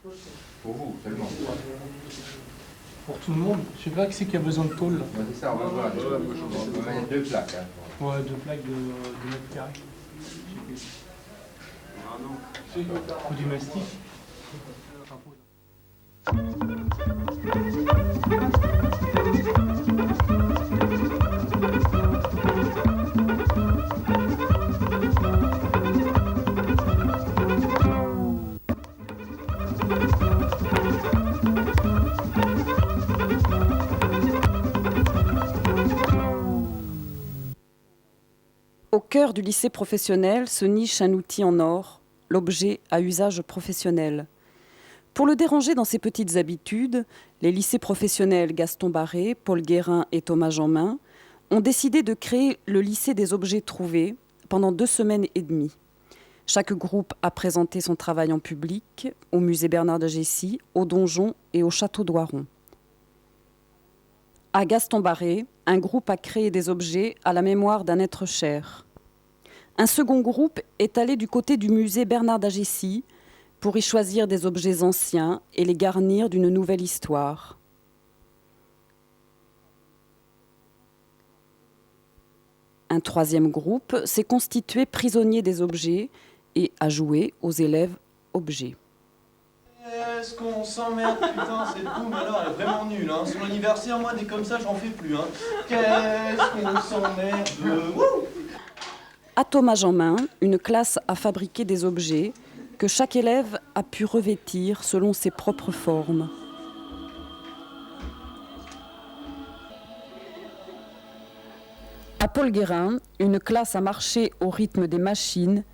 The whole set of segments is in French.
Pour vous, seulement. Pour tout le monde. Je sais pas qui c'est qui a besoin de tôle là. Ouais, c'est ça, on va voir. Il y a 2 plaques. Hein. Ouais, 2 plaques de mètre carré. Ou du mastic. Au cœur du lycée professionnel se niche un outil en or, l'objet à usage professionnel. Pour le déranger dans ses petites habitudes, les lycées professionnels Gaston Barré, Paul Guérin et Thomas Jeanmain ont décidé de créer le lycée des objets trouvés pendant 2 semaines et demie. Chaque groupe a présenté son travail en public au musée Bernard de Jessy, au Donjon et au château d'Oiron. À Gaston Barré, un groupe a créé des objets à la mémoire d'un être cher. Un second groupe est allé du côté du musée Bernard d'Agessy pour y choisir des objets anciens et les garnir d'une nouvelle histoire. Un troisième groupe s'est constitué prisonnier des objets et a joué aux élèves objets. Est-ce qu'on s'emmerde, putain, cette boum alors elle est vraiment nulle, hein. Sur l'anniversaire, moi des comme ça j'en fais plus, hein. Qu'est-ce qu'on s'emmerde. À Thomas Jeanmain, une classe a fabriqué des objets que chaque élève a pu revêtir selon ses propres formes. À Paul Guérin, une classe a marché au rythme des machines,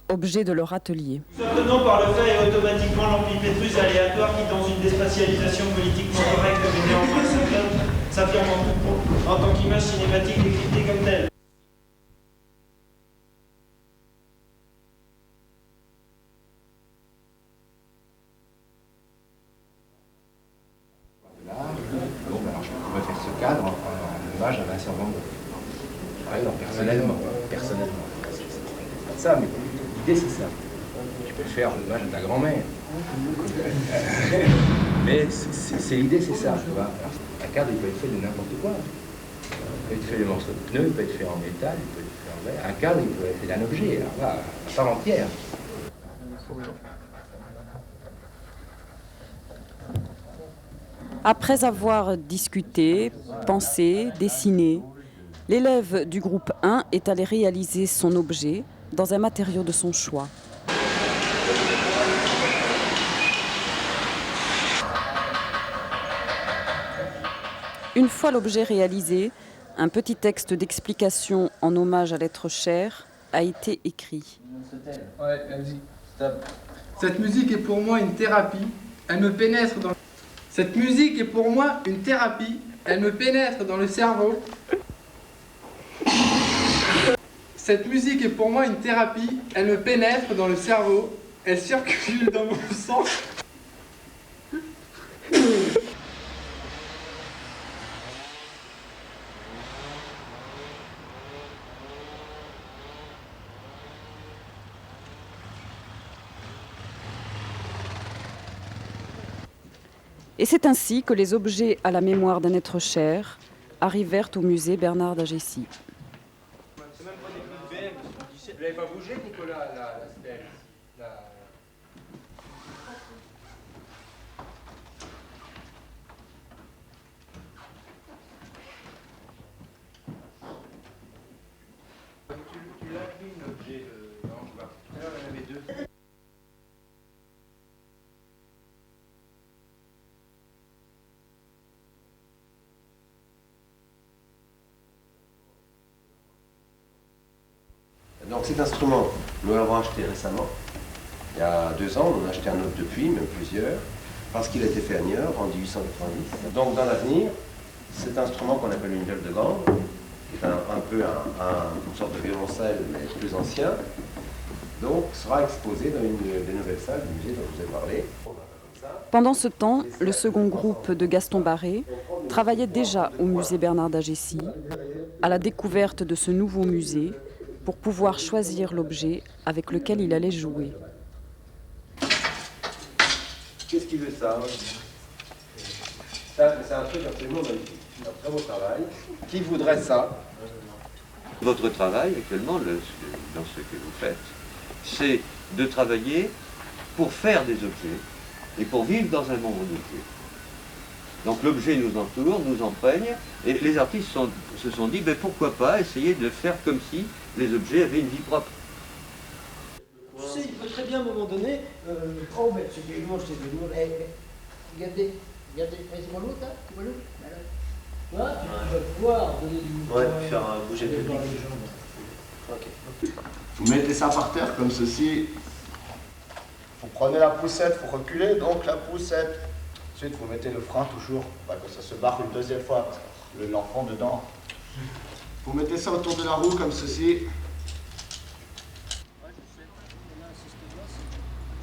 objets de leur atelier. S'obtenant par le fait et automatiquement l'amplipétrus aléatoire qui, dans une déspatialisation politiquement correcte mais néanmoins s'affirme en tout point, en tant qu'image cinématique décryptée comme telle. Là, bon, alors je pourrais faire ce cadre en hommage à Vincent Van Gogh. Par exemple, personnellement. C'est pas ça, mais l'idée c'est ça. Tu peux faire l'hommage à ta grand-mère. Mais c'est l'idée, c'est ça, tu vois. Alors, un cadre, il peut être fait de n'importe quoi. Il peut être fait de morceaux de pneus, il peut être fait en métal, il peut être fait en verre. Un cadre, il peut être fait d'un objet, alors là, à part entière. Après avoir discuté, pensé, dessiné, l'élève du groupe 1 est allé réaliser son objet dans un matériau de son choix. Une fois l'objet réalisé, un petit texte d'explication en hommage à l'être cher a été écrit. Ouais, vas-y, stop. Cette musique est pour moi une thérapie, elle me pénètre dans... Cette musique est pour moi une thérapie, elle me pénètre dans le cerveau. Cette musique est pour moi une thérapie, elle me pénètre dans le cerveau, elle circule dans mon sang. Et c'est ainsi que les objets à la mémoire d'un être cher arrivèrent au musée Bernard d'Agessy. Vous n'avez pas bougé, Nicolas, la stèle Tu l'as pris, l'objet de... Non, je vois. Tout à l'heure, il y en avait 2. Donc cet instrument, nous l'avons acheté récemment. Il y a 2 ans, on en a acheté un autre depuis, même plusieurs, parce qu'il a été fait à Niort en 1890. Donc dans l'avenir, cet instrument qu'on appelle une viole de gambe, qui est un peu une sorte de violoncelle, mais plus ancien, donc sera exposé dans une des nouvelles salles du musée dont je vous ai parlé. Pendant ce temps, le second groupe de Gaston Barré travaillait déjà au musée Bernard d'Agessy, à la découverte de ce nouveau musée, pour pouvoir choisir l'objet avec lequel il allait jouer. Qu'est-ce qui veut ça? Ça, c'est un truc absolument magnifique. Un très beau travail. Qui voudrait ça? Votre travail actuellement, dans ce que vous faites, c'est de travailler pour faire des objets et pour vivre dans un monde d'objets. Donc l'objet nous entoure, nous imprègne, et les artistes se sont dit, ben, pourquoi pas essayer de faire comme si les objets avaient une vie propre. Tu sais, il peut très bien à un moment donné, oh ben c'est des loups, regardez, c'est pas l'autre, hein, c'est pas l'autre. Tu vas pouvoir donner du mouvement. Ouais, faire bouger le public. Ok. Vous mettez ça par terre comme ceci. Vous prenez la poussette, vous reculez, donc la poussette. Ensuite, vous mettez le frein toujours, que ça se barre une deuxième fois, parce que l'enfant dedans. Vous mettez ça autour de la roue comme ceci.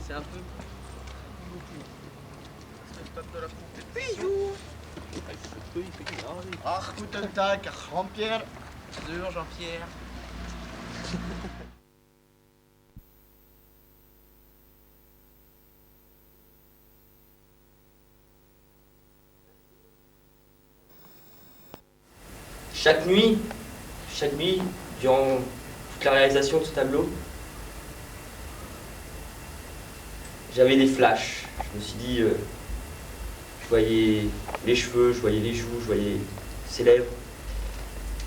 C'est un peu. Ach, guten Tag, Jean-Pierre. Bonjour Jean-Pierre. Chaque nuit, durant toute la réalisation de ce tableau, j'avais des flashs. Je me suis dit, je voyais les cheveux, je voyais les joues, je voyais ses lèvres.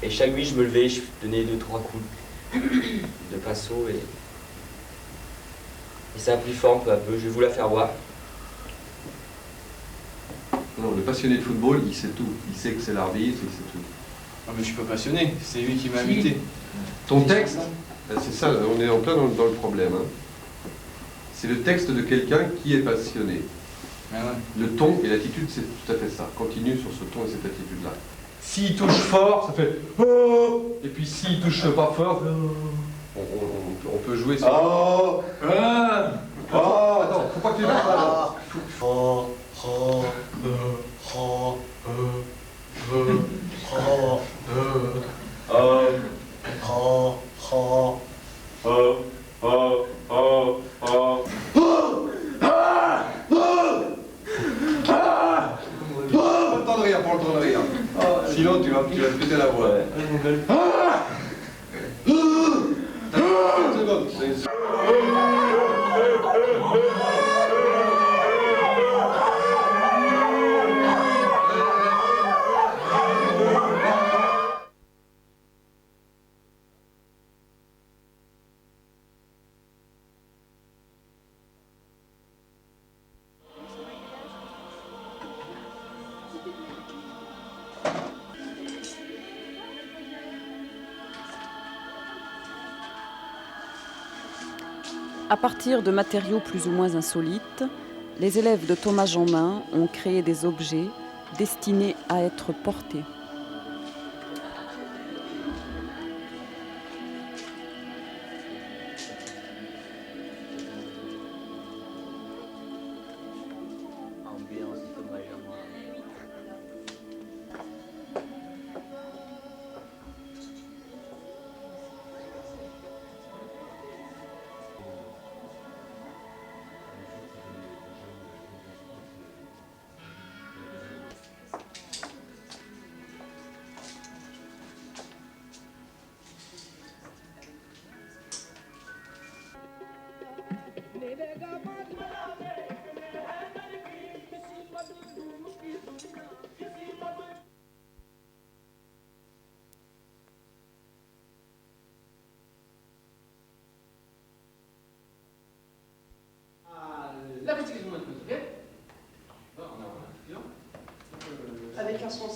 Et chaque nuit, je me levais, je donnais 2-3 coups de pinceau et ça a pris forme peu à peu. Je vais vous la faire voir. Non, le passionné de football, il sait tout. Il sait que c'est l'arbitre, il sait tout. Non, mais je suis pas passionné, c'est lui qui m'a invité. Ton texte, c'est ça, on est en plein dans le problème. Hein. C'est le texte de quelqu'un qui est passionné. Ah ouais. Le ton et l'attitude, c'est tout à fait ça. Continue sur ce ton et cette attitude-là. S'il touche fort, ça fait oh. Et puis s'il touche pas fort, on peut jouer sur. Oh. Attends, faut pas que tu fasses ça. Pas le temps de rire, pas le temps de rire. Sinon tu vas te péter la voix. T'as 30 secondes. À partir de matériaux plus ou moins insolites, les élèves de Thomas Jeanmain ont créé des objets destinés à être portés. Avec un son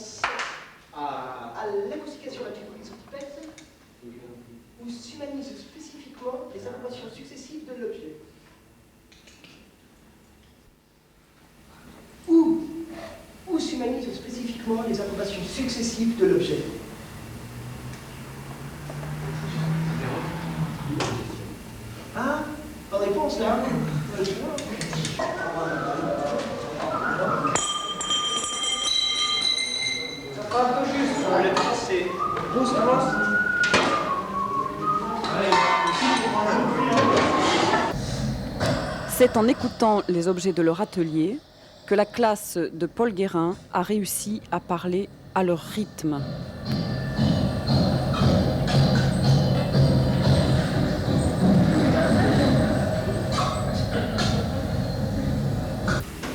à l'acoustication la centipètre, où s'humanisent spécifiquement les informations successives de l'objet. Où s'humanisent spécifiquement les informations successives de l'objet. Ah, bonne réponse là. Un peu juste, on va c'est C'est en écoutant les objets de leur atelier que la classe de Paul Guérin a réussi à parler à leur rythme.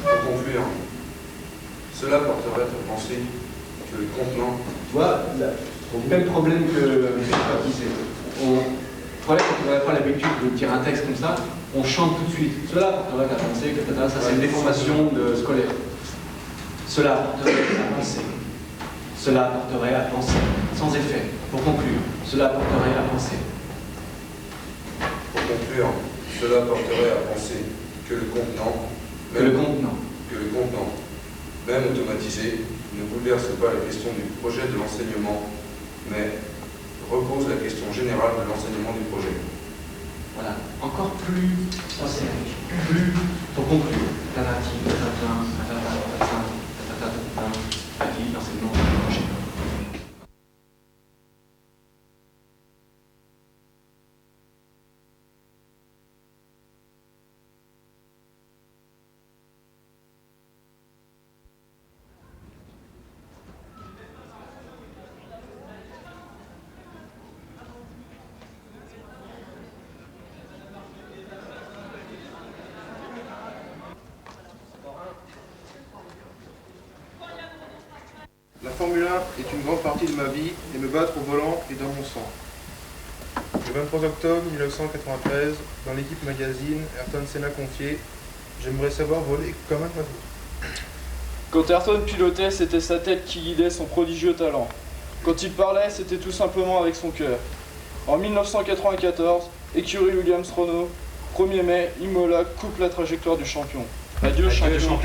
Pour conclure, cela porterait à penser que le contenant... Tu vois, le même problème que je disais. Le problème, quand on n'a pas l'habitude de dire un texte comme ça, on chante tout de suite. Cela porterait à penser que ça c'est une déformation scolaire. Cela porterait à penser. Cela porterait à penser. Sans effet. Pour conclure, cela porterait à penser. Pour conclure, cela porterait à penser que le contenant, même automatisé, ne bouleverse pas la question du projet de l'enseignement, mais repose la question générale de l'enseignement du projet. Voilà, encore plus sincère, plus pour conclure. L'enseignement du projet. La Formule 1 est une grande partie de ma vie et me battre au volant est dans mon sang. Le 23 octobre 1993, dans l'équipe magazine Ayrton Senna confiait « J'aimerais savoir voler comme un oiseau ». Quand Ayrton pilotait, c'était sa tête qui guidait son prodigieux talent. Quand il parlait, c'était tout simplement avec son cœur. En 1994, écurie Williams-Renault, 1er mai, Imola coupe la trajectoire du champion. Adieu, champion.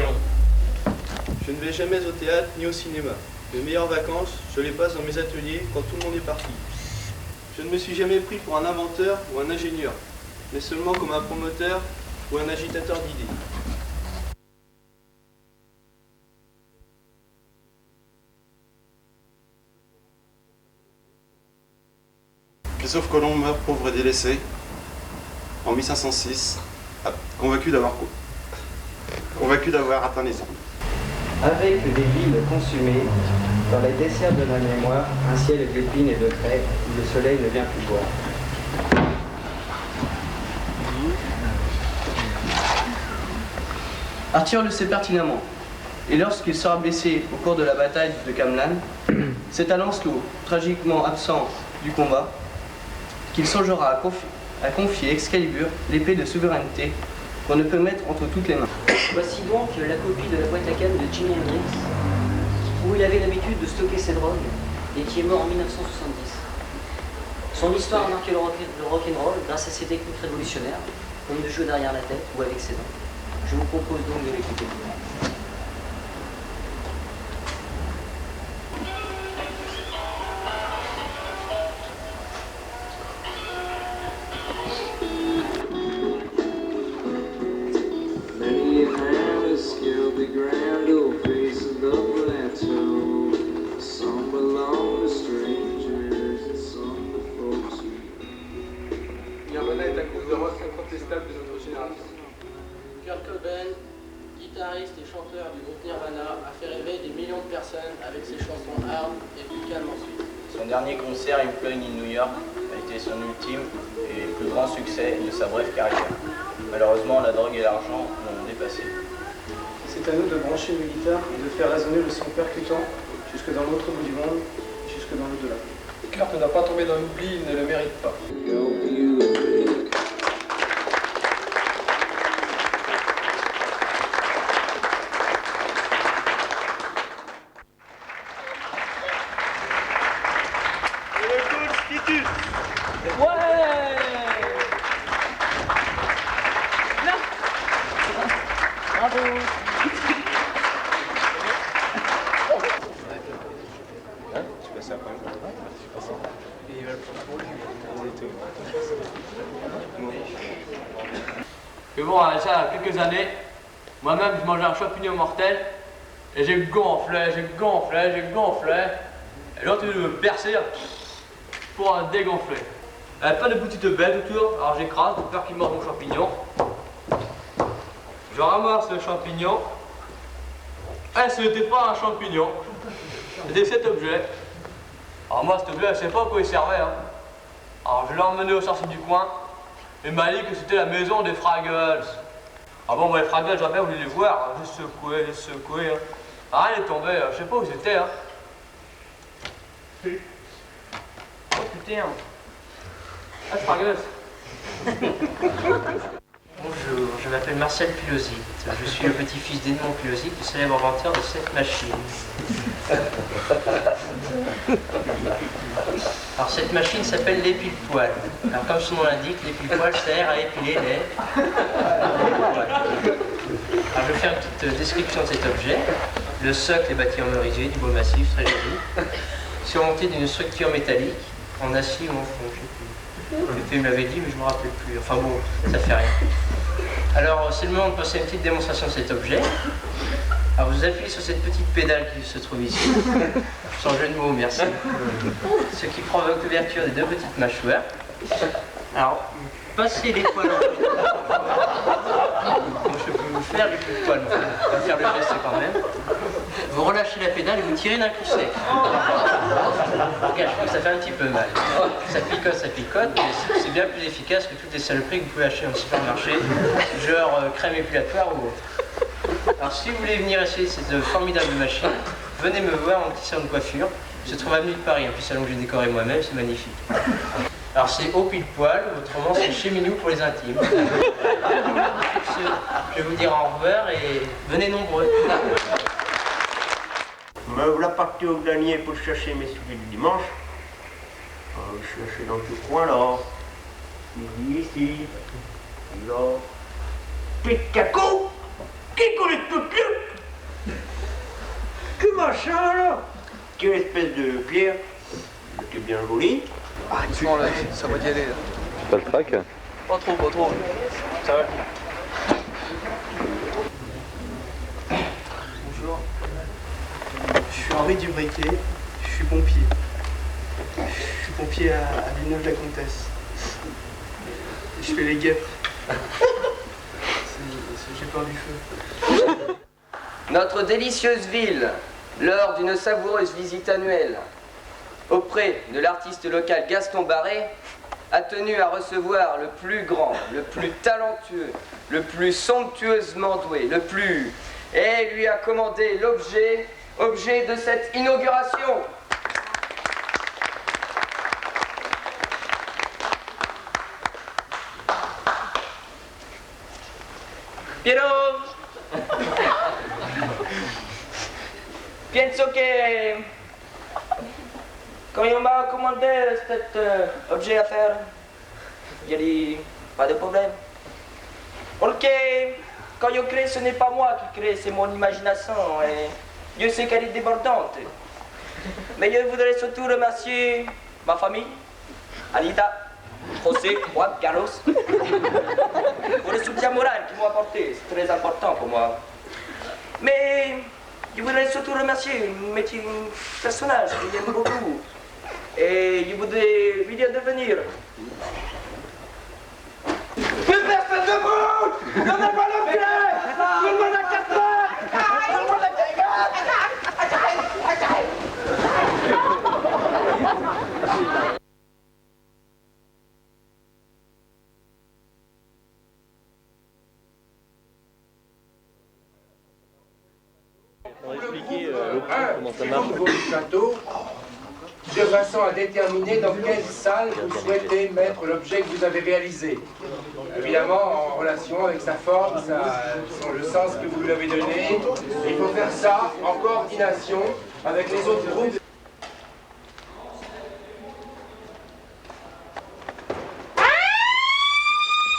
Je ne vais jamais au théâtre ni au cinéma. Mes meilleures vacances, je les passe dans mes ateliers quand tout le monde est parti. Je ne me suis jamais pris pour un inventeur ou un ingénieur, mais seulement comme un promoteur ou un agitateur d'idées. Christophe Colomb meurt pauvre et délaissé en 1506, convaincu d'avoir atteint les îles. Avec des villes consumées, dans les desserts de la mémoire, un ciel d'épines et de craie où le soleil ne vient plus voir. Arthur le sait pertinemment, et lorsqu'il sera blessé au cours de la bataille de Camlan, c'est à Lancelot, tragiquement absent du combat, qu'il songera à confier Excalibur, l'épée de souveraineté, qu'on ne peut mettre entre toutes les mains. Voici donc la copie de la boîte à canne de Jimi Hendrix, où il avait l'habitude de stocker ses drogues et qui est mort en 1970. Son histoire a marqué le rock'n'roll grâce à ses techniques révolutionnaires, comme de jouer derrière la tête ou avec ses dents. Je vous propose donc de l'écouter. Kurt Cobain, guitariste et chanteur du groupe Nirvana, a fait rêver des millions de personnes avec ses chansons hard et plus calmes ensuite. Son dernier concert, Unplugged in New York, a été son ultime et plus grand succès de sa brève carrière. Malheureusement, la drogue et l'argent l'ont dépassé. C'est à nous de brancher une guitare et de faire résonner le son percutant jusque dans l'autre bout du monde, jusque dans l'au-delà. Kurt ne doit pas tomber dans l'oubli, il ne le mérite pas. Que bon, ça, quelques années, moi-même je mangeais un champignon mortel et j'ai gonflé. Et l'autre il me perçait pour un dégonfler. Il n'y avait pas de petite bête autour, alors j'écrase pour peur qu'il morde mon champignon. Je ramasse le champignon. Et ce n'était pas un champignon. C'était cet objet. Alors moi, cet objet, je ne sais pas à quoi il servait. Hein. Alors je l'ai emmené au sorcier du coin. Il m'a dit que c'était la maison des Fraggles. Ah bon, les Fraggles, j'aurais bien voulu les voir. J'ai secoué. Hein. Ah, il est tombé. Je sais pas où c'était. Hein. Oh putain. Ah, Fraggles. Bonjour, je m'appelle Marcel Pilosite. Je suis le petit-fils d'Edmond Pilosite, le célèbre inventeur de cette machine. Alors cette machine s'appelle l'épile-poil. Alors comme son nom l'indique, l'épile-poil sert à épiler les poils. Alors je vais faire une petite description de cet objet. Le socle est bâti en merisier, du bois massif, très joli, surmonté d'une structure métallique, en acier ou en fond, je ne sais plus. Le pays me l'avait dit, mais je ne me rappelle plus. Enfin bon, ça fait rien. Alors, c'est le moment de passer une petite démonstration de cet objet. Alors, vous appuyez sur cette petite pédale qui se trouve ici. Sans jeu de mots, merci. Ce qui provoque l'ouverture des deux petites mâchoires. Alors, passez les poils en Moi, je peux vous faire du coup de poil, mais on va faire le geste quand même. Vous relâchez la pédale et vous tirez d'un coup sec. Regarde, je crois que ça fait un petit peu mal. Ça picote, mais c'est bien plus efficace que toutes les saloperies que vous pouvez acheter dans le supermarché, genre crème épilatoire ou autre. Alors si vous voulez venir essayer cette formidable machine, venez me voir en petit salon de coiffure. Il se trouve avenue de Paris, un petit salon que j'ai décoré moi-même, c'est magnifique. Alors c'est au pile poil, autrement c'est chez Minou pour les intimes. Je vais vous dire au revoir et venez nombreux. Me voilà parti au grenier pour chercher mes souliers du dimanche. Je cherchais dans tout coin là. Ici, là. Picaco, qui connaît tout le. Que machin là. Quelle espèce de pierre. C'était bien joli. Ah, doucement là, ça va y aller là. Pas le trac? Pas trop. Ça va. Bonjour. Je suis Henri Dubriquet, je suis pompier. Je suis pompier à Villeneuve-la-Comtesse. Et je fais les guêpes. J'ai peur du feu. Notre délicieuse ville, lors d'une savoureuse visite annuelle auprès de l'artiste local Gaston Barré, a tenu à recevoir le plus grand, le plus talentueux, le plus somptueusement doué, et lui a commandé l'objet de cette inauguration. Piero! Pienso que quand il m'a commandé cet objet à faire, j'ai dit pas de problème. Parce que quand je crée, ce n'est pas moi qui crée, c'est mon imagination et Dieu sait qu'elle est débordante. Mais je voudrais surtout remercier ma famille, Anita, José, Juan, Carlos, pour le soutien moral qu'ils m'ont apporté, c'est très important pour moi. Mais je voudrais surtout remercier mes petits personnages que j'aime beaucoup. Et je voudrais lui dire de venir. Mais personne ne bouge! Donnez-moi le pied! Donnez-moi la carte! Donnez-moi la On va expliquer comment ça marche. Au château, de façon à déterminer dans quelle salle vous souhaitez mettre l'objet que vous avez réalisé. Évidemment, en relation avec sa forme, le sens que vous lui avez donné. Il faut faire ça en coordination avec les autres groupes.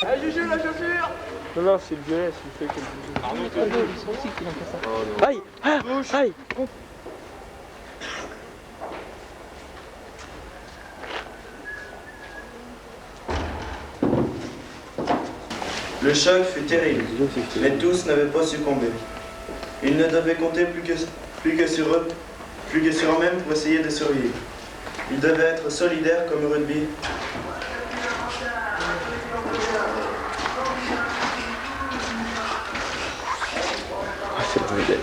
Ah, Juju, la chaussure! Non, c'est le violet, c'est le fait que Aïe! Aïe! Le choc fut terrible, mais tous n'avaient pas succombé. Ils ne devaient compter plus que sur eux-mêmes pour essayer de survivre. Ils devaient être solidaires comme au rugby. cette vedette.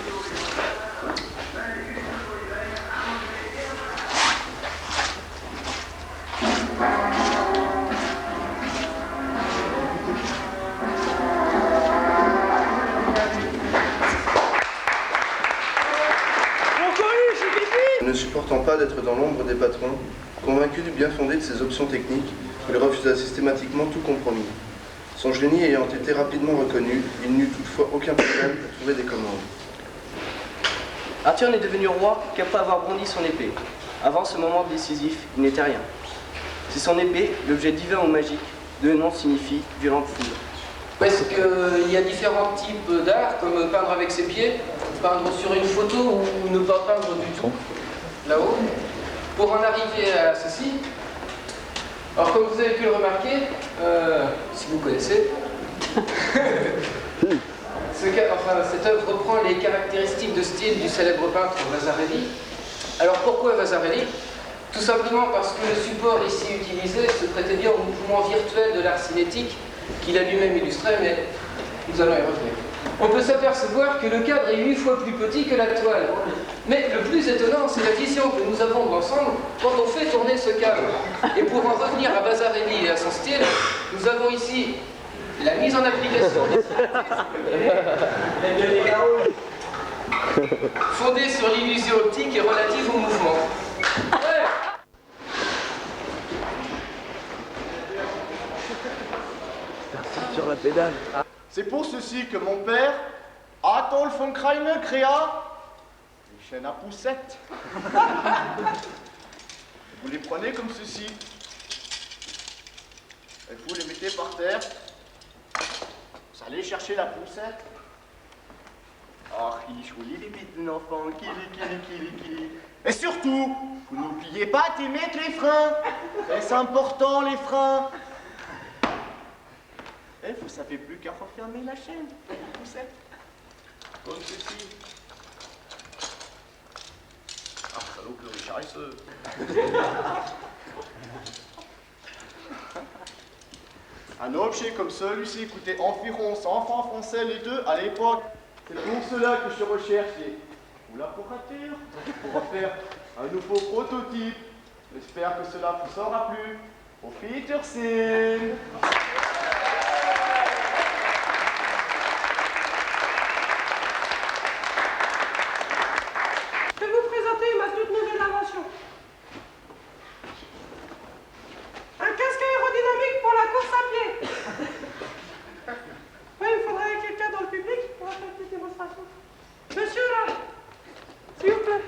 Ne supportant pas d'être dans l'ombre des patrons, convaincu du bien fondé de ses options techniques, il refusa systématiquement tout compromis. Son génie ayant été rapidement reconnu, il n'eut toutefois aucun problème pour trouver des commandes. Arthur n'est devenu roi qu'après avoir brandi son épée. Avant ce moment décisif, il n'était rien. C'est son épée, l'objet divin ou magique, deux noms signifient violente foudre. Est-ce qu'il y a différents types d'art, comme peindre avec ses pieds, peindre sur une photo ou ne pas peindre du tout, là-haut? Pour en arriver à ceci, alors comme vous avez pu le remarquer, si vous connaissez, cette œuvre reprend les caractéristiques de style du célèbre peintre Vasarely. Alors pourquoi Vasarely? Tout simplement parce que le support ici utilisé se prêtait bien au mouvement virtuel de l'art cinétique qu'il a lui-même illustré, mais nous allons y revenir. On peut s'apercevoir que le cadre est 8 fois plus petit que la toile. Mais le plus étonnant, c'est la vision que nous avons de l'ensemble quand on fait tourner ce cadre. Et pour en revenir à Vasarely et à son style, nous avons ici la mise en application des fondée sur l'illusion optique et relative au mouvement. Ouais. Sur la pédale. C'est pour ceci que mon père, Adolf von Kreiner, créa les chaînes à poussettes. Vous les prenez comme ceci. Et vous les mettez par terre. Vous allez chercher la poussette. Ah, il est joli les bites d'un enfant. Kili. Et surtout, vous n'oubliez pas d'y mettre les freins. C'est important, les freins. Et vous savez plus qu'à refermer la chaîne. Poussette. Comme ceci. Ah, salaud, le richardisseux. Un objet comme celui-ci coûtait environ 100 francs français les deux à l'époque. C'est pour cela que je recherchais ou l'apparature pour faire un nouveau prototype. J'espère que cela vous aura plu. Au Wiedersehen. Je vais vous présenter ma toute nouvelle invention. Un casque aérodynamique pour la course à pied. Oui, il faudrait quelqu'un dans le public pour faire une petite démonstration. Monsieur là, s'il vous plaît.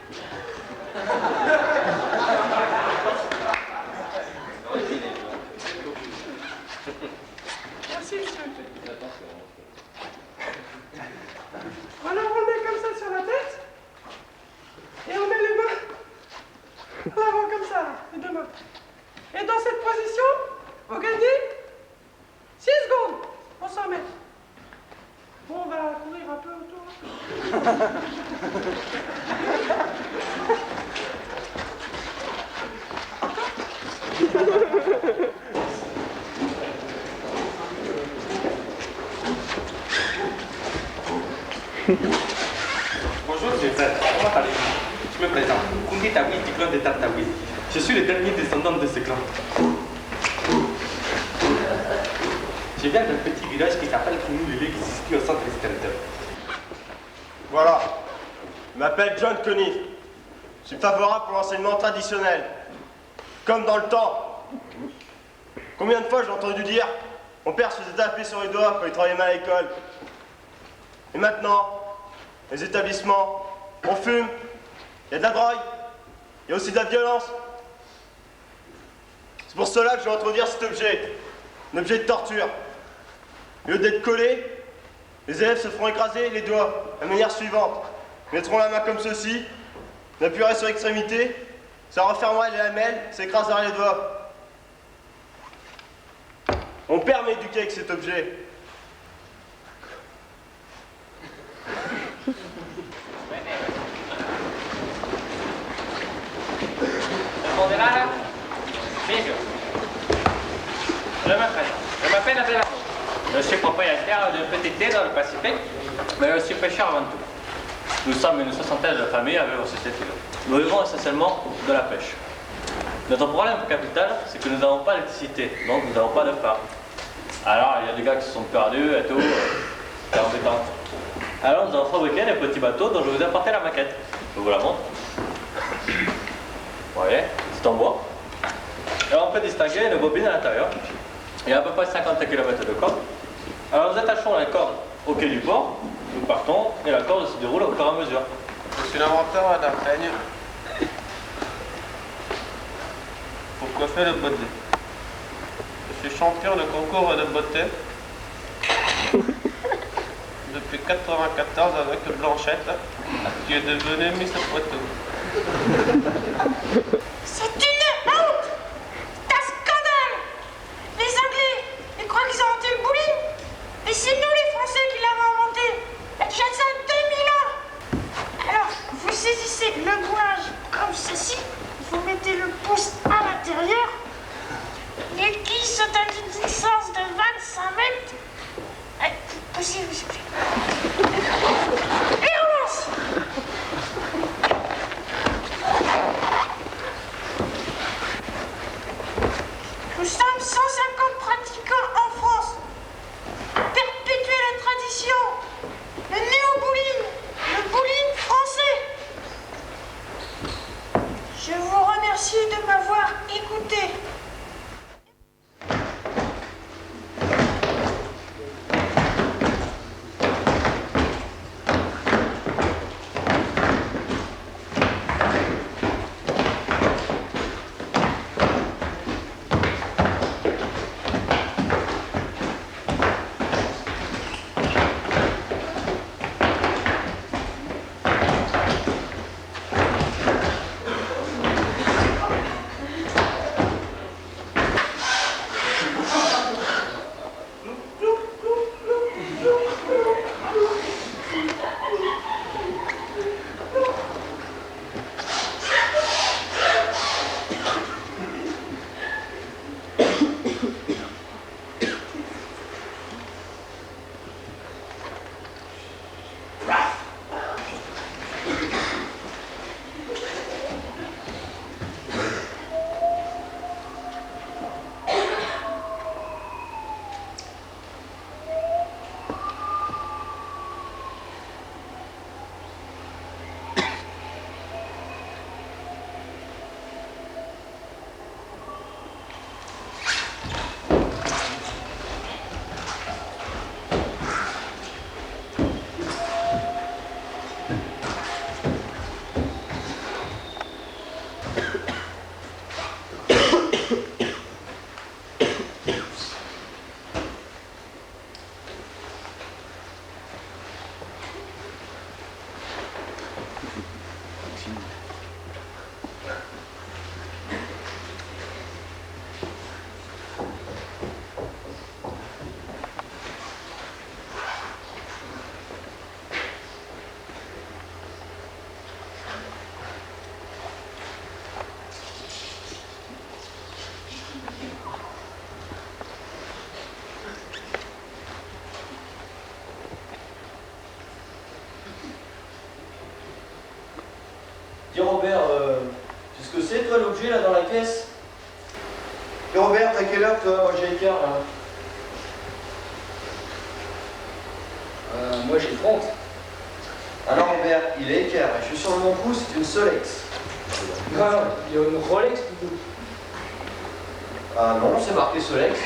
Merci, monsieur. Alors on le met comme ça sur la tête. Et on met les mains à l'avant comme ça, les deux mains. Et dans cette position, vous gagnez 6 secondes pour 100 mètres. Bon, on va courir un peu autour. Bonjour, je m'appelle. Comment allez-vous? Je me présente. Kundi Tawi, du clan de Tartawi. Je suis le dernier descendant de ce clan. Je viens d'un petit village qui s'appelle Kounoulélé, qui se situe au centre extérieur. Voilà. Je m'appelle John Conniff. Je suis favorable pour l'enseignement traditionnel. Comme dans le temps. Combien de fois j'ai entendu dire mon père se faisait taper sur les doigts quand il travaillait mal à l'école. Et maintenant, les établissements, on fume, il y a de la drogue, il y a aussi de la violence. C'est pour cela que je vais introduire cet objet, un objet de torture. Au lieu d'être collés, les élèves se feront écraser les doigts de la manière suivante. Ils mettront la main comme ceci, on appuiera sur l'extrémité, ça refermera les lamelles, ça écrasera les doigts. On permet d'éduquer avec cet objet. Moderada, Sergio. Je me présente. Je m'appelle Abdelhamid. Je suis propriétaire d'une petite île dans le Pacifique, mais je suis pêcheur avant tout. Nous sommes une soixantaine de familles à vivre sur cette île. Nous vivons essentiellement de la pêche. Notre problème capital, c'est que nous n'avons pas d'électricité, donc nous n'avons pas de phare. Alors, il y a des gars qui se sont perdus et tout, c'est embêtant. Alors, nous avons fabriqué des petits bateaux dont je vous ai apporté la maquette. Je vous la montre. Vous voyez, c'est en bois. Et on peut distinguer une bobine à l'intérieur. Il y a à peu près 50 km de corde. Alors, nous attachons la corde au quai du port, nous partons et la corde se déroule au fur et à mesure. Je suis l'inventeur d'Artaigne. Pour coiffer le beauté. Je suis champion de concours de beauté depuis 1994 avec Blanchette, qui est devenue Miss Poitou. C'est une honte! C'est un scandale! Les Anglais, ils croient qu'ils ont inventé le bowling? Mais c'est nous les Français qui l'avons inventé! Il y a déjà ça 2000 ans! Alors, vous saisissez le goulage comme ceci, vous mettez le pouce à l'intérieur, les quilles sont à une distance de 25 mètres. Allez, poussez, vous soufflez. Et on lance! Nous sommes 150 pratiquants en France. Perpétuer la tradition. Le néo-bowling. Le bowling français. Je vous remercie de m'avoir écouté. Dis Robert, c'est ce que c'est toi l'objet là dans la caisse? Et Robert, t'as quelle heure toi? Moi j'ai écart là. Moi j'ai 30. Alors Robert, il est écart et je suis sur mon cou, c'est une Solex. Non, il y a une Rolex plutôt. Ah non, c'est marqué Solex.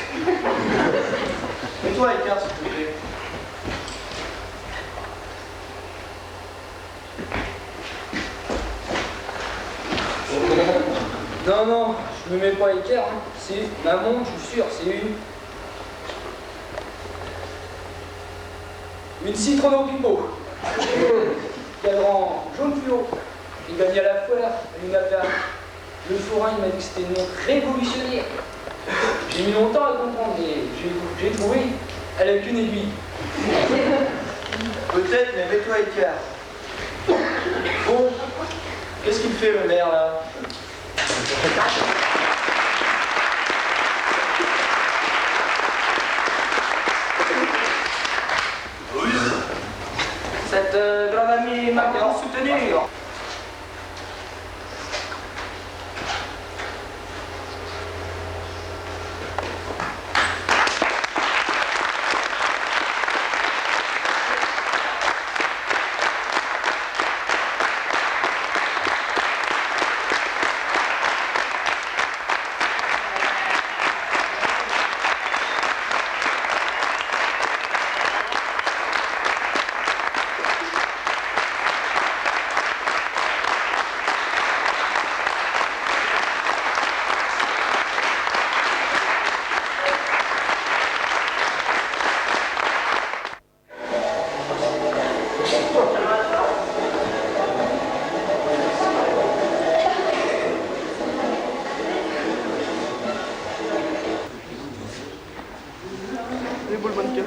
Mets-toi écart s'il te plaît. Non, non, je me mets pas écart. Hein. C'est ma montre, je suis sûr, c'est une Citroën Pipo. Cadran jaune fluo. Il gagne à la fois une affaire. Le forain, il m'a dit que c'était une montre révolutionnaire. J'ai mis longtemps à comprendre, mais j'ai trouvé, elle a qu'une aiguille. Peut-être, mais mets-toi écart. Bon, qu'est-ce qu'il fait le maire là? Cette grande ami m'a beaucoup soutenu. Les boules mannequins.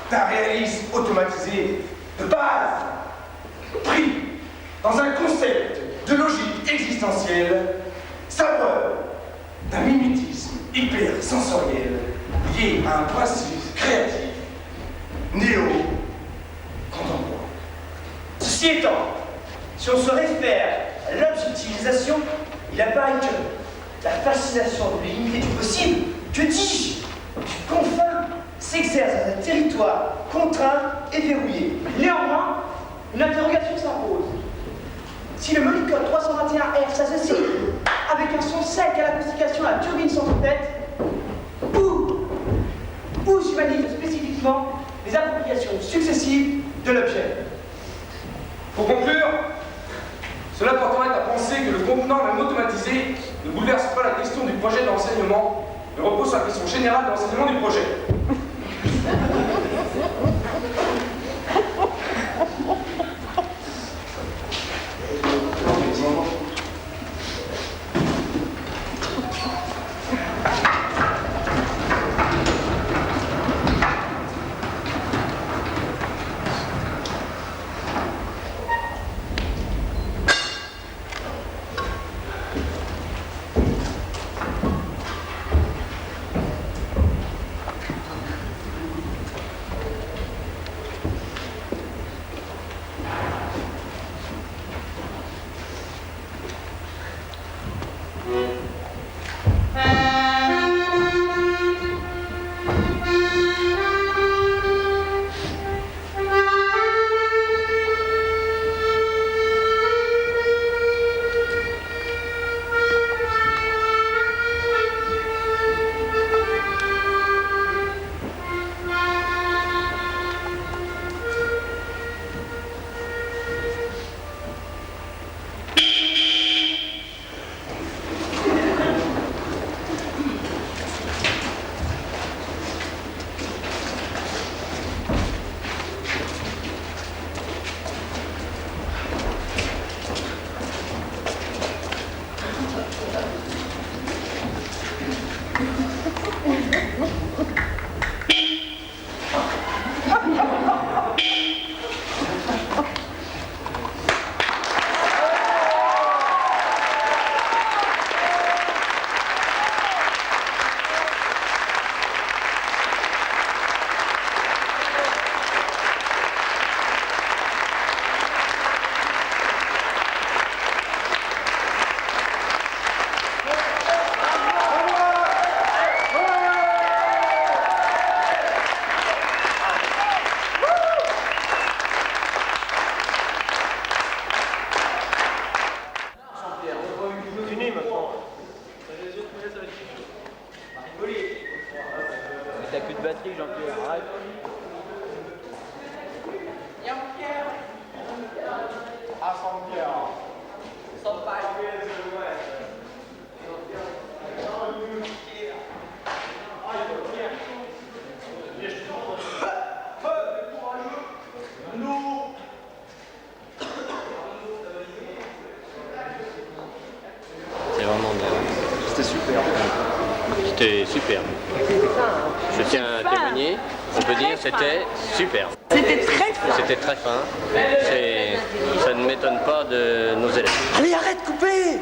d'un réalisme automatisé de base, pris dans un concept de logique existentielle, saveur d'un mimétisme hyper-sensoriel lié à un processus créatif néo-contemporain. Ceci étant, si on se réfère à l'objectivisation, il apparaît que la fascination de l'illimité du possible, que dis-je, du confin, s'exerce dans un territoire contraint et verrouillé. Néanmoins, une interrogation s'impose. Si le molicode 321R s'associe avec un son sec à la constitution à la turbine centripète, où s'humanisent spécifiquement les appropriations successives de l'objet. Pour conclure, cela porterait à penser que le contenant même automatisé ne bouleverse pas la question du projet d'enseignement, mais repose sur la question générale de l'enseignement du projet. T'as plus de batterie, Jean-Pierre, arrête. Jean-Pierre. Ah, Jean-Pierre. C'est vraiment bien. C'était super. C'était super. Je tiens à témoigner. On peut dire c'était super. C'était très fin. C'était très fin. Ça ne m'étonne pas de nos élèves. Allez, arrête, coupez.